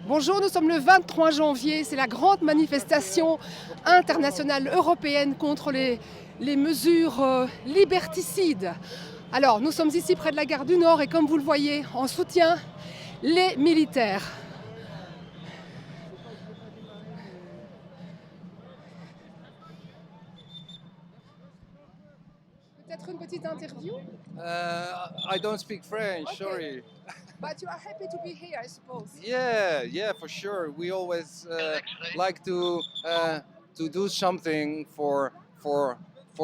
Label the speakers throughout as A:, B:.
A: Bonjour, nous sommes le 23 janvier, c'est la grande manifestation internationale européenne contre les mesures liberticides. Alors, nous sommes ici près de la gare du Nord et comme vous le voyez, on soutient les militaires. Peut-être une petite interview?
B: I don't speak French,
A: Okay.
B: sorry.
A: But you are happy to be here, I suppose.
B: Yeah, for sure. We always like to do something for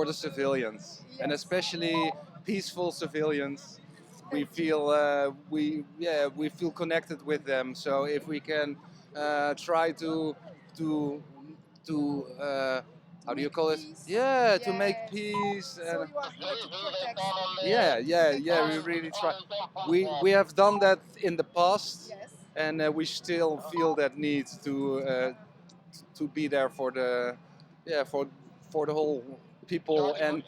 B: the civilians, and
A: Yes.
B: especially peaceful civilians. We feel we feel connected with them. So if we can try to to how do you call it?
A: Peace.
B: Yeah, to make
A: Yes.
B: peace.
A: So you are here to protect.
B: Yeah. We really try. We have done that in the past,
A: Yes.
B: and we still feel that need to be there for the for the whole people, and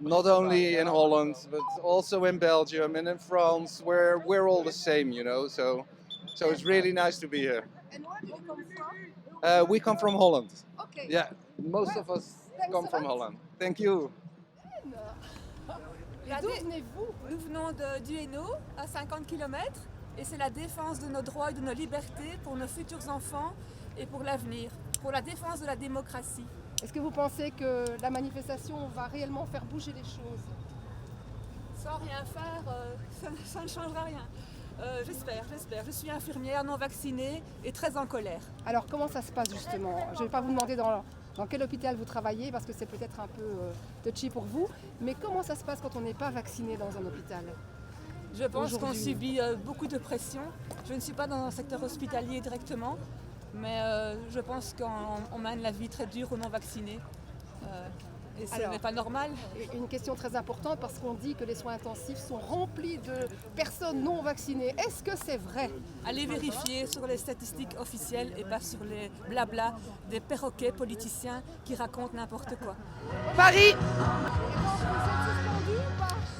B: not only in Holland but also in Belgium and in France, where we're all the same, you know. So it's really nice to be here.
A: And where do you come from?
B: We come from Holland.
A: Okay.
B: Yeah, most of us
A: Thanks
B: come
A: a
B: from
A: lot.
B: Holland. Thank you.
A: D'où venez-vous?
C: Nous venons du Hainaut, à 50 km, et c'est la défense de nos droits et de nos libertés pour nos futurs enfants et pour l'avenir, pour la défense de la démocratie.
A: Est-ce que vous pensez que la manifestation va réellement faire bouger les choses?
C: Sans rien faire, ça ne changera rien. J'espère. Je suis infirmière, non vaccinée et très en colère.
A: Alors comment ça se passe justement? Je ne vais pas vous demander dans quel hôpital vous travaillez parce que c'est peut-être un peu touchy pour vous, mais comment ça se passe quand on n'est pas vacciné dans un hôpital?
C: Je pense qu'on
A: Aujourd'hui.
C: subit beaucoup de pression. Je ne suis pas dans un secteur hospitalier directement, mais je pense qu'on mène la vie très dure aux non vaccinés. Et ce
A: Alors,
C: n'est pas normal.
A: Et une question très importante parce qu'on dit que les soins intensifs sont remplis de personnes non vaccinées. Est-ce que c'est vrai?
C: Allez vérifier sur les statistiques officielles et pas sur les blabla des perroquets politiciens qui racontent n'importe quoi.
D: Paris.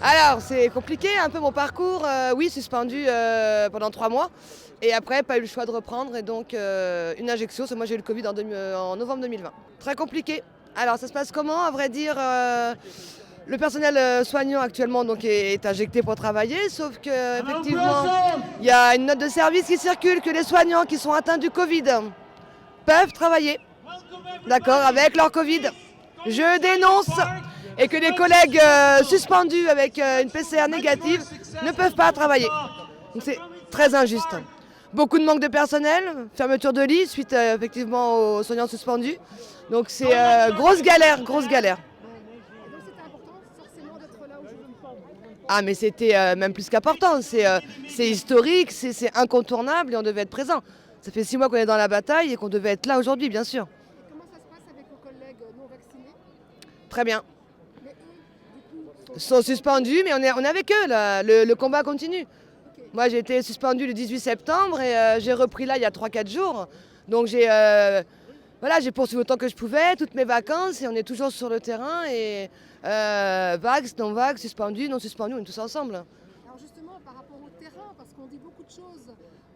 D: Alors c'est compliqué un peu mon parcours, oui suspendu pendant 3 mois et après pas eu le choix de reprendre et donc une injection, parce que moi j'ai eu le Covid en novembre 2020. Très compliqué. Alors ça se passe comment? À vrai dire, le personnel soignant actuellement donc, est injecté pour travailler, sauf qu'effectivement il y a une note de service qui circule que les soignants qui sont atteints du Covid peuvent travailler, d'accord, avec leur Covid. Je dénonce et que les collègues suspendus avec une PCR négative ne peuvent pas travailler. Donc c'est très injuste. Beaucoup de manque de personnel, fermeture de lits suite effectivement aux soignants suspendus. Donc c'est grosse galère.
A: Et donc c'était important forcément d'être là aujourd'hui.
D: Ah mais c'était même plus qu'important, c'est historique, c'est incontournable et on devait être présent. Ça fait 6 mois qu'on est dans la bataille et qu'on devait être là aujourd'hui bien sûr.
A: Et comment ça se passe avec vos collègues non vaccinés?
D: Très bien.
A: Mais eux, du coup,
D: Sont suspendus mais on est avec eux là, le combat continue.
A: ok.
D: Moi j'ai été suspendue le 18 septembre et j'ai repris là il y a 3-4 jours. Donc j'ai poursuivi autant que je pouvais, toutes mes vacances et on est toujours sur le terrain et vax, non vax, suspendu, non suspendu, on est tous ensemble.
A: Alors justement, par rapport au terrain, parce qu'on dit beaucoup de choses,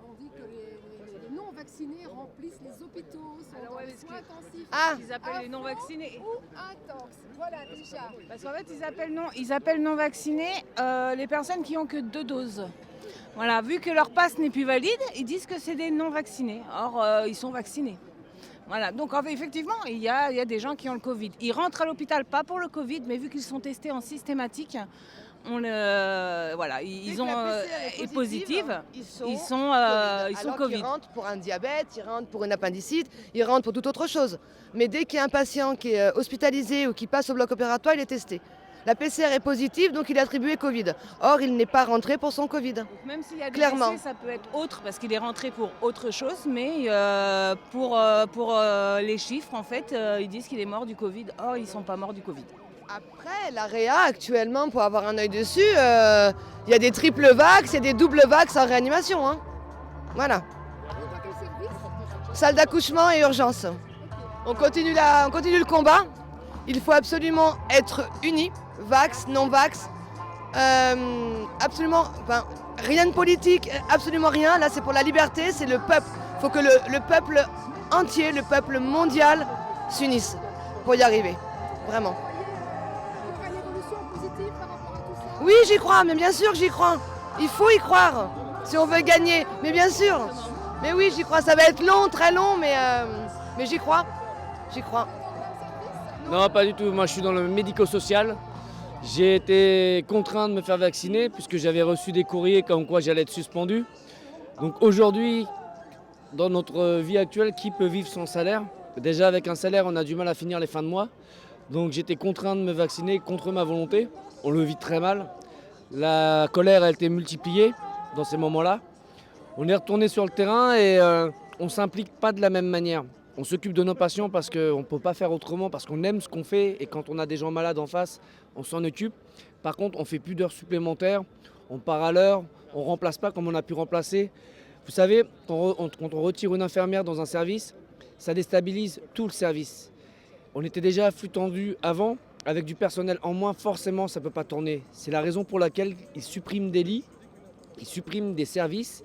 A: on dit que les non-vaccinés remplissent les hôpitaux, sont
E: Alors
A: dans
E: ouais,
A: les
E: parce
A: soins
E: que-
A: intensifs.
D: Ah,
E: Ils appellent les non vaccinés.
A: Ou intenses. Voilà déjà.
E: Parce qu'en fait, ils appellent non vaccinés les personnes qui ont que 2 doses. Voilà, vu que leur passe n'est plus valide, ils disent que c'est des non vaccinés. Or, ils sont vaccinés. Voilà, donc en fait, effectivement, il y a des gens qui ont le Covid. Ils rentrent à l'hôpital, pas pour le Covid, mais vu qu'ils sont testés en systématique, ils
D: dès
E: ont
D: que la PCR
E: est positive.
D: ils sont
E: Ils sont
D: Alors
E: Covid.
D: qu'ils rentrent pour un diabète, ils rentrent pour une appendicite, ils rentrent pour toute autre chose. Mais dès qu'il y a un patient qui est hospitalisé ou qui passe au bloc opératoire, il est testé. La PCR est positive, donc il est attribué Covid. Or, il n'est pas rentré pour son Covid.
E: Même s'il y a des
D: Clairement.
E: décès, ça peut être autre parce qu'il est rentré pour autre chose, mais pour les chiffres, en fait, ils disent qu'il est mort du Covid. Or, ils ne sont pas morts du Covid.
D: Après, la réa, actuellement, pour avoir un œil dessus, il y a des triples vax, il y a des doubles vax en réanimation. Hein. Voilà.
A: Dans quel service?
D: Salle d'accouchement et urgence. On continue le combat. Il faut absolument être unis, vax, non vax. Absolument, rien de politique, absolument rien. Là, c'est pour la liberté, c'est le peuple Il faut que le peuple entier, le peuple mondial s'unisse pour y arriver. Vraiment.
A: Il y aura une évolution positive par rapport à tout ça?
D: Oui, j'y crois, mais bien sûr que j'y crois. Il faut y croire si on veut gagner. Mais bien sûr. Mais oui, j'y crois. Ça va être long, très long, mais j'y crois. J'y crois.
F: Non, pas du tout. Moi, je suis dans le médico-social. J'ai été contraint de me faire vacciner puisque j'avais reçu des courriers comme quoi j'allais être suspendu. Donc aujourd'hui, dans notre vie actuelle, qui peut vivre sans salaire? Déjà, avec un salaire, on a du mal à finir les fins de mois. Donc j'étais contraint de me vacciner contre ma volonté. On le vit très mal. La colère a été multipliée dans ces moments-là. On est retourné sur le terrain et on ne s'implique pas de la même manière. On s'occupe de nos patients parce qu'on ne peut pas faire autrement, parce qu'on aime ce qu'on fait et quand on a des gens malades en face, on s'en occupe. Par contre, on ne fait plus d'heures supplémentaires, on part à l'heure, on ne remplace pas comme on a pu remplacer. Vous savez, quand on retire une infirmière dans un service, ça déstabilise tout le service. On était déjà à flux tendu avant, avec du personnel en moins, forcément ça ne peut pas tourner. C'est la raison pour laquelle ils suppriment des lits, ils suppriment des services.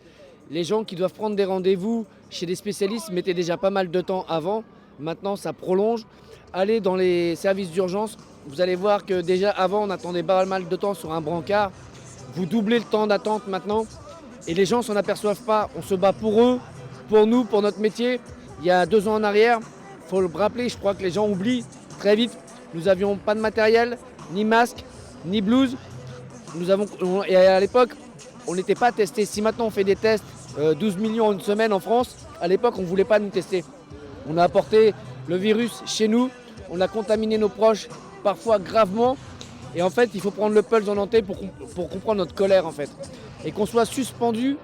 F: Les gens qui doivent prendre des rendez-vous chez des spécialistes mettaient déjà pas mal de temps avant. Maintenant, ça prolonge. Allez dans les services d'urgence, vous allez voir que déjà avant, on attendait pas mal de temps sur un brancard. Vous doublez le temps d'attente maintenant. Et les gens s'en aperçoivent pas. On se bat pour eux, pour nous, pour notre métier. Il y a 2 ans en arrière, il faut le rappeler, je crois que les gens oublient très vite. Nous n'avions pas de matériel, ni masque, ni blouse. Et à l'époque, on n'était pas testé. Si maintenant on fait des tests, 12 millions en une semaine en France, à l'époque on ne voulait pas nous tester. On a apporté le virus chez nous, on a contaminé nos proches, parfois gravement. Et en fait, il faut prendre le pulse en entier pour comprendre notre colère en fait. Et qu'on soit suspendu,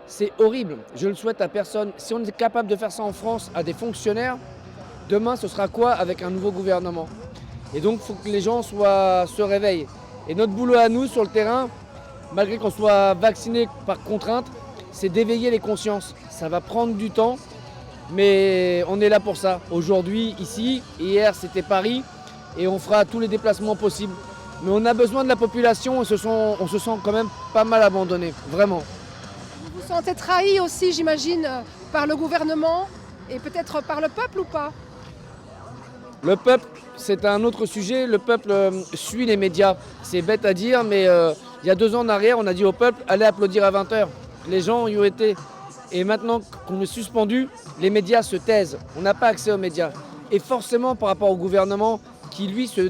F: c'est horrible. Je ne le souhaite à personne. Si on est capable de faire ça en France à des fonctionnaires, demain ce sera quoi avec un nouveau gouvernement? Et donc il faut que les gens se réveillent. Et notre boulot à nous sur le terrain, malgré qu'on soit vacciné par contrainte, c'est d'éveiller les consciences. Ça va prendre du temps, mais on est là pour ça. Aujourd'hui, ici, hier c'était Paris, et on fera tous les déplacements possibles. Mais on a besoin de la population, on se sent quand même pas mal abandonné, vraiment.
A: Vous vous sentez trahi aussi, j'imagine, par le gouvernement et peut-être par le peuple ou pas?
F: Le peuple, c'est un autre sujet. Le peuple suit les médias. C'est bête à dire, mais il y a 2 ans en arrière, on a dit au peuple, allez applaudir à 20h. Les gens y ont été. Et maintenant qu'on est suspendu, les médias se taisent. On n'a pas accès aux médias. Et forcément, par rapport au gouvernement, qui lui se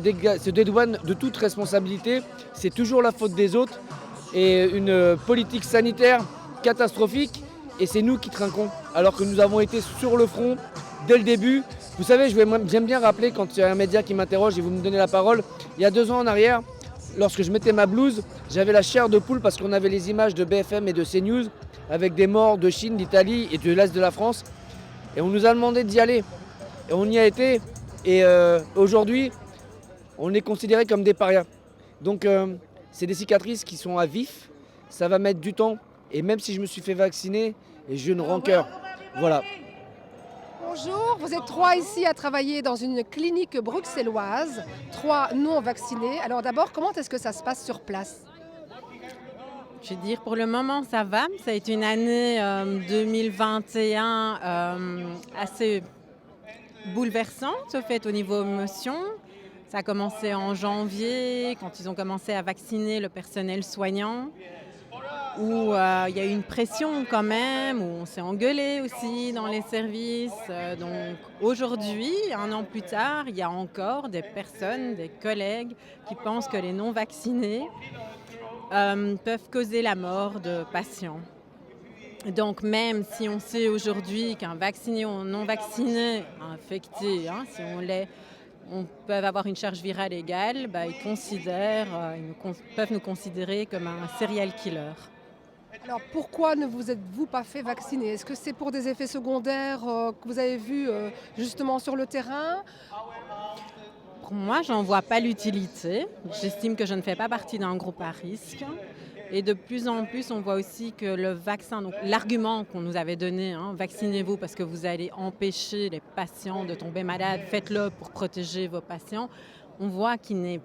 F: dédouane de toute responsabilité, c'est toujours la faute des autres. Et une politique sanitaire catastrophique. Et c'est nous qui trinquons. Alors que nous avons été sur le front dès le début. Vous savez, j'aime bien rappeler quand il y a un média qui m'interroge et vous me donnez la parole. Il y a 2 ans en arrière, lorsque je mettais ma blouse, j'avais la chair de poule parce qu'on avait les images de BFM et de CNews avec des morts de Chine, d'Italie et de l'Est de la France. Et on nous a demandé d'y aller. Et on y a été. Et aujourd'hui, on est considérés comme des parias. Donc c'est des cicatrices qui sont à vif. Ça va mettre du temps. Et même si je me suis fait vacciner, et j'ai une rancœur. Voilà.
A: Bonjour, vous êtes 3 ici à travailler dans une clinique bruxelloise, 3 non vaccinés. Alors d'abord, comment est-ce que ça se passe sur place?
G: Je veux dire, pour le moment, ça va. Ça a été une année 2021 assez bouleversante, au fait, au niveau émotion. Ça a commencé en janvier, quand ils ont commencé à vacciner le personnel soignant, où il y a eu une pression quand même, où on s'est engueulé aussi dans les services. Donc aujourd'hui, 1 an plus tard, il y a encore des personnes, des collègues qui pensent que les non-vaccinés peuvent causer la mort de patients. Donc même si on sait aujourd'hui qu'un vacciné ou un non-vacciné infecté, si on l'est, on peut avoir une charge virale égale, ils peuvent nous considérer comme un serial killer.
A: Alors pourquoi ne vous êtes-vous pas fait vacciner? Est-ce que c'est pour des effets secondaires que vous avez vus justement sur le terrain?
G: Pour moi, j'en vois pas l'utilité. J'estime que je ne fais pas partie d'un groupe à risque. Et de plus en plus, on voit aussi que le vaccin, donc l'argument qu'on nous avait donné, vaccinez-vous parce que vous allez empêcher les patients de tomber malades, faites-le pour protéger vos patients. On voit qu'il ne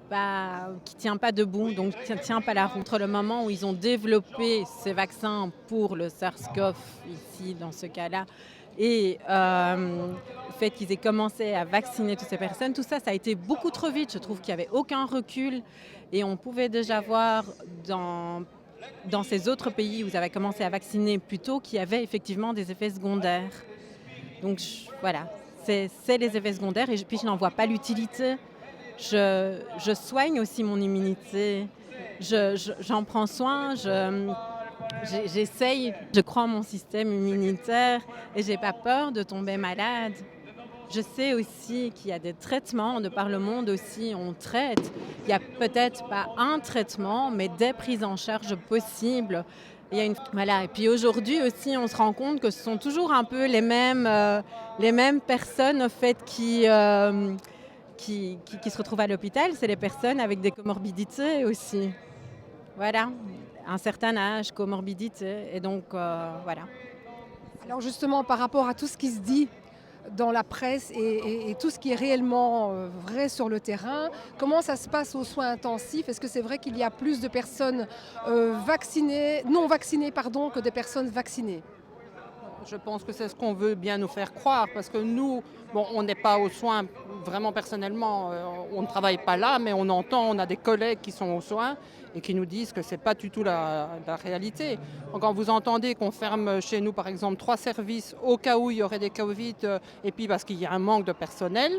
G: tient pas debout, donc il ne tient pas la route. Entre le moment où ils ont développé ces vaccins pour le SARS-CoV, ici, dans ce cas-là, Et le fait qu'ils aient commencé à vacciner toutes ces personnes, tout ça, ça a été beaucoup trop vite. Je trouve qu'il n'y avait aucun recul. Et on pouvait déjà voir dans ces autres pays où ils avaient commencé à vacciner plus tôt qu'il y avait effectivement des effets secondaires. Donc voilà, c'est les effets secondaires et puis je n'en vois pas l'utilité. Je soigne aussi mon immunité, j'en prends soin, j'essaye, je crois en mon système immunitaire et j'ai pas peur de tomber malade. Je sais aussi qu'il y a des traitements, de par le monde aussi, on traite. Il n'y a peut-être pas un traitement, mais des prises en charge possibles. Voilà. Et puis aujourd'hui aussi, on se rend compte que ce sont toujours un peu les mêmes personnes au fait, qui se retrouvent à l'hôpital. C'est les personnes avec des comorbidités aussi. Voilà, un certain âge, comorbidité. Et donc, voilà.
A: Alors justement, par rapport à tout ce qui se dit dans la presse et tout ce qui est réellement vrai sur le terrain, comment ça se passe aux soins intensifs? Est-ce que c'est vrai qu'il y a plus de personnes non vaccinées que de personnes vaccinées?
H: Je pense que c'est ce qu'on veut bien nous faire croire, parce que nous, on n'est pas aux soins vraiment personnellement, on ne travaille pas là, mais on a des collègues qui sont aux soins et qui nous disent que ce n'est pas du tout la réalité. Donc, quand vous entendez qu'on ferme chez nous, par exemple, 3 services au cas où il y aurait des Covid, et puis parce qu'il y a un manque de personnel,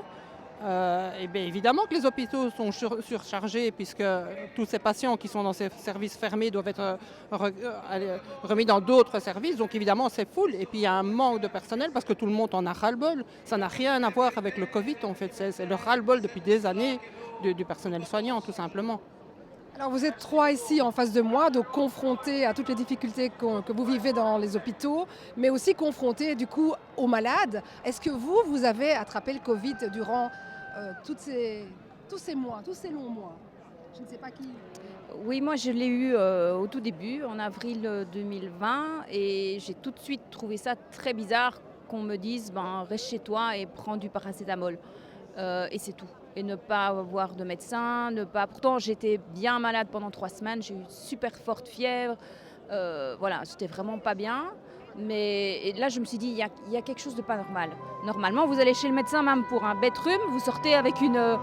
H: et bien évidemment que les hôpitaux sont surchargés, puisque tous ces patients qui sont dans ces services fermés doivent être remis dans d'autres services. Donc évidemment c'est full. Et puis il y a un manque de personnel parce que tout le monde en a ras-le-bol. Ça n'a rien à voir avec le Covid en fait. C'est le ras-le-bol depuis des années du personnel soignant tout simplement.
A: Alors vous êtes 3 ici en face de moi, donc confrontés à toutes les difficultés que vous vivez dans les hôpitaux, mais aussi confrontés du coup aux malades. Est-ce que vous avez attrapé le Covid durant tous ces mois, tous ces longs mois? Je ne sais pas qui.
I: Oui, moi je l'ai eu au tout début, en avril 2020, et j'ai tout de suite trouvé ça très bizarre qu'on me dise reste chez toi et prends du paracétamol. Et c'est tout. Et ne pas avoir de médecin, Pourtant, j'étais bien malade pendant 3 semaines, j'ai eu une super forte fièvre. Voilà, c'était vraiment pas bien. Mais là, je me suis dit, il y a quelque chose de pas normal. Normalement, vous allez chez le médecin même pour un bête rhume, vous sortez avec une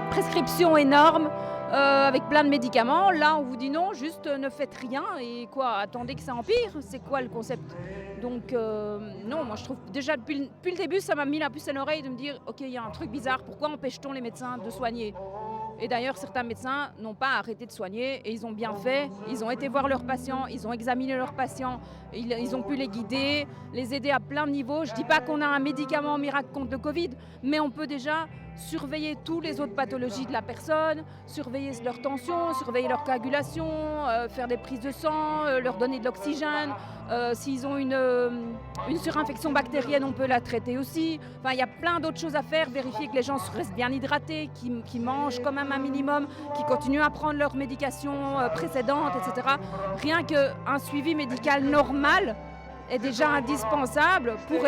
I: prescription énorme, avec plein de médicaments. Là, on vous dit non, juste ne faites rien et attendez que ça empire. C'est quoi le concept? Donc non, moi je trouve déjà depuis le début, ça m'a mis la puce à l'oreille de me dire, ok, il y a un truc bizarre, pourquoi empêche-t-on les médecins de soigner? Et d'ailleurs, certains médecins n'ont pas arrêté de soigner et ils ont bien fait. Ils ont été voir leurs patients, ils ont examiné leurs patients, ils ont pu les guider, les aider à plein de niveaux. Je ne dis pas qu'on a un médicament miracle contre le Covid, mais on peut déjà surveiller toutes les autres pathologies de la personne, surveiller leur tension, surveiller leur coagulation, faire des prises de sang, leur donner de l'oxygène. S'ils ont une surinfection bactérienne, on peut la traiter aussi. Enfin, il y a plein d'autres choses à faire, vérifier que les gens restent bien hydratés, qu'ils mangent quand même un minimum, qu'ils continuent à prendre leurs médications précédentes, etc. Rien qu'un suivi médical normal est déjà indispensable pour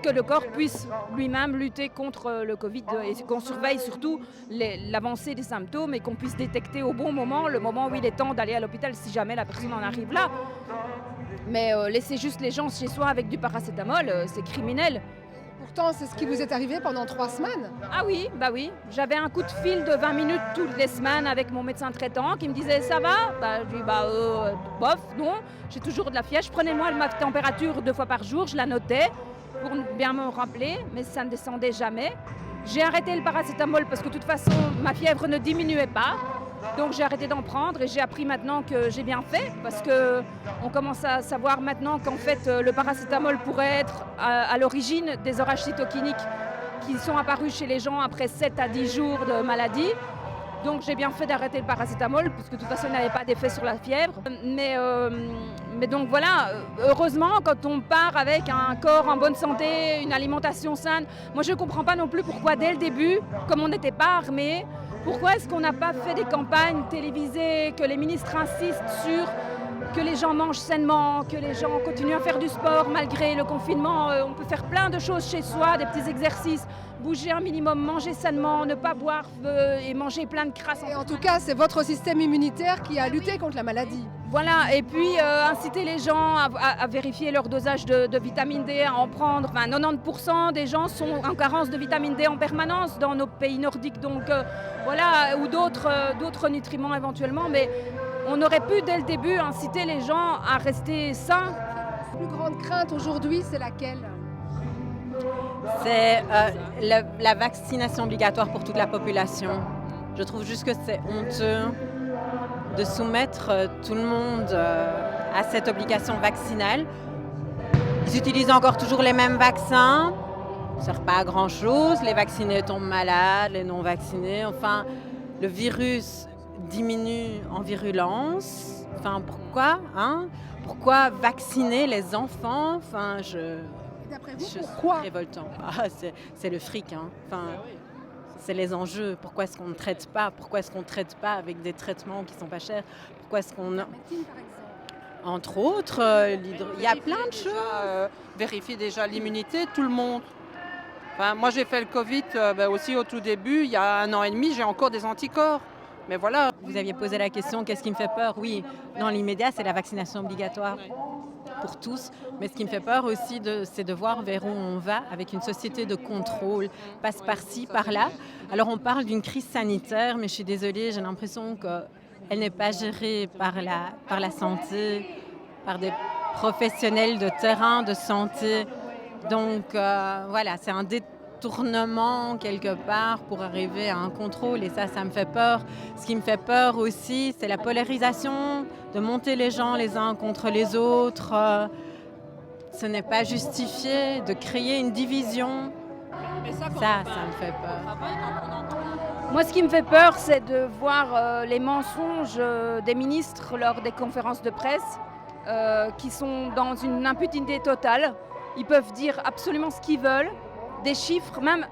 I: que le corps puisse lui-même lutter contre le Covid et qu'on surveille surtout l'avancée des symptômes et qu'on puisse détecter au bon moment, le moment où il est temps d'aller à l'hôpital si jamais la personne en arrive là. Mais laisser juste les gens chez soi avec du paracétamol, c'est criminel.
A: Pourtant, c'est ce qui vous est arrivé pendant 3 semaines.
I: Ah oui, oui. J'avais un coup de fil de 20 minutes toutes les semaines avec mon médecin traitant qui me disait « ça va ?» Je lui dis « bof, non, j'ai toujours de la fièvre. » Je prenais moi ma température 2 fois par jour, je la notais pour bien me rappeler, mais ça ne descendait jamais. J'ai arrêté le paracétamol parce que de toute façon, ma fièvre ne diminuait pas. Donc j'ai arrêté d'en prendre et j'ai appris maintenant que j'ai bien fait parce qu'on commence à savoir maintenant qu'en fait le paracétamol pourrait être à l'origine des orages cytokiniques qui sont apparus chez les gens après 7 à 10 jours de maladie. Donc j'ai bien fait d'arrêter le paracétamol puisque de toute façon il n'avait pas d'effet sur la fièvre. Mais donc voilà, heureusement quand on part avec un corps en bonne santé, une alimentation saine, moi je ne comprends pas non plus pourquoi dès le début, comme on n'était pas armés, pourquoi est-ce qu'on n'a pas fait des campagnes télévisées, que les ministres insistent sur que les gens mangent sainement, que les gens continuent à faire du sport malgré le confinement. On peut faire plein de choses chez soi, des petits exercices, bouger un minimum, manger sainement, ne pas boire et manger plein de crasse.
A: Et en tout cas, c'est votre système immunitaire qui a lutté contre la maladie.
I: Voilà, et puis inciter les gens à vérifier leur dosage de vitamine D, à en prendre. Enfin, 90% des gens sont en carence de vitamine D en permanence dans nos pays nordiques, donc voilà, ou d'autres nutriments éventuellement, mais on aurait pu dès le début inciter les gens à rester sains.
A: La plus grande crainte aujourd'hui, c'est laquelle?
G: C'est la vaccination obligatoire pour toute la population. Je trouve juste que c'est honteux de soumettre tout le monde à cette obligation vaccinale. Ils utilisent encore toujours les mêmes vaccins, ça ne sert pas à grand-chose. Les vaccinés tombent malades, les non-vaccinés. Enfin, le virus diminue en virulence. Enfin, pourquoi Pourquoi vacciner les enfants? Enfin,
A: D'après vous,
G: c'est
A: pourquoi?
G: révoltant. C'est le fric. Enfin, c'est les enjeux. Pourquoi est-ce qu'on ne traite pas? Pourquoi est-ce qu'on ne traite pas avec des traitements qui ne sont pas chers? Pourquoi est-ce qu'on... Entre autres, il y a plein de choses.
H: Vérifier déjà l'immunité, tout le monde. Enfin, moi, j'ai fait le Covid aussi au tout début. Il y a 1 an et demi, j'ai encore des anticorps. Mais voilà.
G: Vous aviez posé la question, qu'est-ce qui me fait peur? Oui, dans l'immédiat, c'est la vaccination obligatoire pour tous. Mais ce qui me fait peur aussi, c'est de voir vers où on va avec une société de contrôle, passe par-ci, par-là. Alors on parle d'une crise sanitaire, mais je suis désolée, j'ai l'impression qu'elle n'est pas gérée par la santé, par des professionnels de terrain, de santé. Donc voilà, c'est un détournement quelque part pour arriver à un contrôle et ça me fait peur. Ce qui me fait peur aussi, c'est la polarisation, de monter les gens les uns contre les autres. Ce n'est pas justifié de créer une division. Ça me fait peur.
I: Moi, ce qui me fait peur, c'est de voir les mensonges des ministres lors des conférences de presse qui sont dans une impunité totale. Ils peuvent dire absolument ce qu'ils veulent, des chiffres, même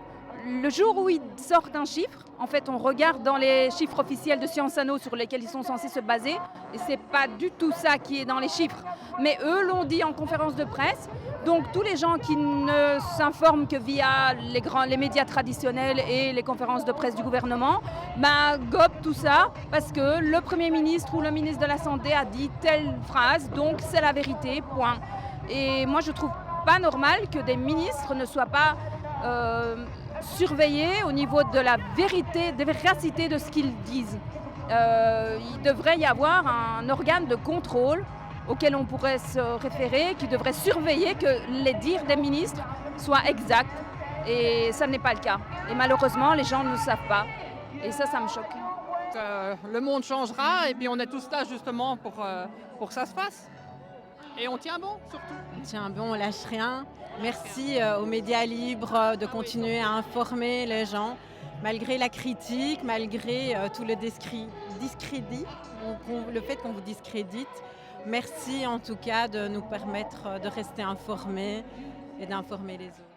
I: le jour où ils sortent un chiffre, en fait, on regarde dans les chiffres officiels de Sciences Anno sur lesquels ils sont censés se baser, et c'est pas du tout ça qui est dans les chiffres. Mais eux l'ont dit en conférence de presse, donc tous les gens qui ne s'informent que via les médias traditionnels et les conférences de presse du gouvernement, gobent tout ça parce que le Premier ministre ou le ministre de la Santé a dit telle phrase, donc c'est la vérité, point. Et moi, je trouve pas normal que des ministres ne soient pas surveillés au niveau de la vérité, de véracité de ce qu'ils disent. Il devrait y avoir un organe de contrôle auquel on pourrait se référer, qui devrait surveiller que les dires des ministres soient exacts. Et ça n'est pas le cas. Et malheureusement, les gens ne le savent pas. Et ça me choque.
H: Le monde changera et puis on est tous là justement pour que ça se fasse. Et on tient bon, surtout.
G: On tient bon, on lâche rien. Merci aux médias libres de continuer à informer les gens, malgré la critique, malgré tout le discrédit, le fait qu'on vous discrédite. Merci en tout cas de nous permettre de rester informés et d'informer les autres.